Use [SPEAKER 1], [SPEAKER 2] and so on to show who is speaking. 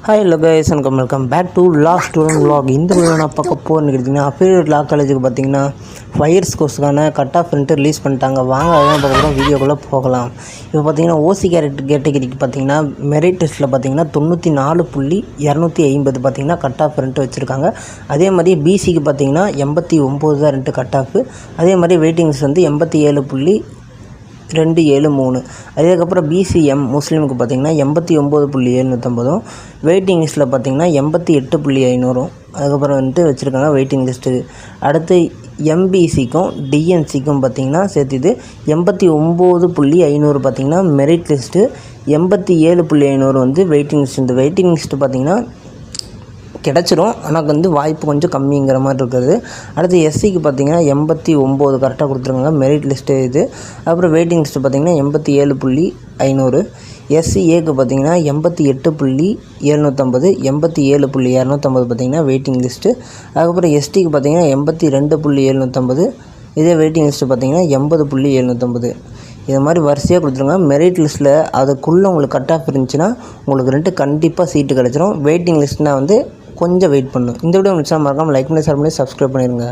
[SPEAKER 1] Hi hello guys and welcome back to last student vlog. இந்த video நான் பார்க்க போகிறேன்னு கேட்டிங்கன்னா அஃபிலியேட் லா காலேஜுக்கு பார்த்தீங்கன்னா ஃபயர்ஸ் கோர்ஸுக்கான கட் ஆஃப் ரிலீஸ் பண்ணிட்டாங்க. வாங்க அதான் பார்க்குறோம், வீடியோக்குள்ளே போகலாம். இப்போ பார்த்தீங்கன்னா ஓசி கேட்டகரிக்கு பார்த்தீங்கன்னா மெரிட் டெஸ்ட்டில் பார்த்தீங்கன்னா 94.250 பார்த்தீங்கன்னா கட் ஆஃப் வச்சுருக்காங்க. அதே மாதிரி பிசிக்கு பார்த்தீங்கன்னா 89 தான் கட் ஆஃப். அதே மாதிரி வெயிட்டிங்ஸ் வந்து 87.273. அதுக்கப்புறம் பிசிஎம் முஸ்லீமுக்கு பார்த்திங்கன்னா 89.750. வெயிட்டிங் லிஸ்ட்டில் பார்த்திங்கன்னா 88.500. அதுக்கப்புறம் வச்சுருக்காங்க வெயிட்டிங் லிஸ்ட்டு. அடுத்து எம்பிசிக்கும் டிஎன்சிக்கும் பார்த்திங்கன்னா சேர்த்துது 89.500 பார்த்திங்கன்னா மெரிட் லிஸ்ட்டு. 87.500 வந்து வெயிட்டிங் லிஸ்ட். இந்த வெயிட்டிங் லிஸ்ட்டு பார்த்திங்கன்னா கிடச்சிரும், ஆனால் வந்து வாய்ப்பு கொஞ்சம் கம்மிங்கிற மாதிரி இருக்குது. அடுத்து எஸ்சிக்கு பார்த்திங்கன்னா 89 கரெக்டாக கொடுத்துருக்காங்க மெரிட் லிஸ்ட்டு இது. அப்புறம் வெயிட்டிங் லிஸ்ட்டு பார்த்திங்கன்னா 87.500. எஸ்சிஏக்கு பார்த்திங்கன்னா 88.750. 87.250 பார்த்திங்கன்னா வெயிட்டிங் லிஸ்ட்டு. அதுக்கப்புறம் எஸ்டிக்கு பார்த்திங்கன்னா 82.750. இதே வெயிட்டிங் லிஸ்ட்டு பார்த்திங்கன்னா 80.750. இது மாதிரி வரிசையாக கொடுத்துருங்க. மெரிட் லிஸ்ட்டில் அதுக்குள்ளே உங்களுக்கு கட் ஆஃப் இருந்துச்சுன்னா உங்களுக்கு கண்டிப்பாக சீட்டு கிடச்சிரும். வெயிட்டிங் லிஸ்ட்னால் வந்து கொஞ்சம் வெயிட் பண்ணணும். இந்த வீடியோ முடிச்சா மறக்காமல் லைக் பண்ணி ஷேர் பண்ணி சப்ஸ்கிரைப் பண்ணிடுங்க.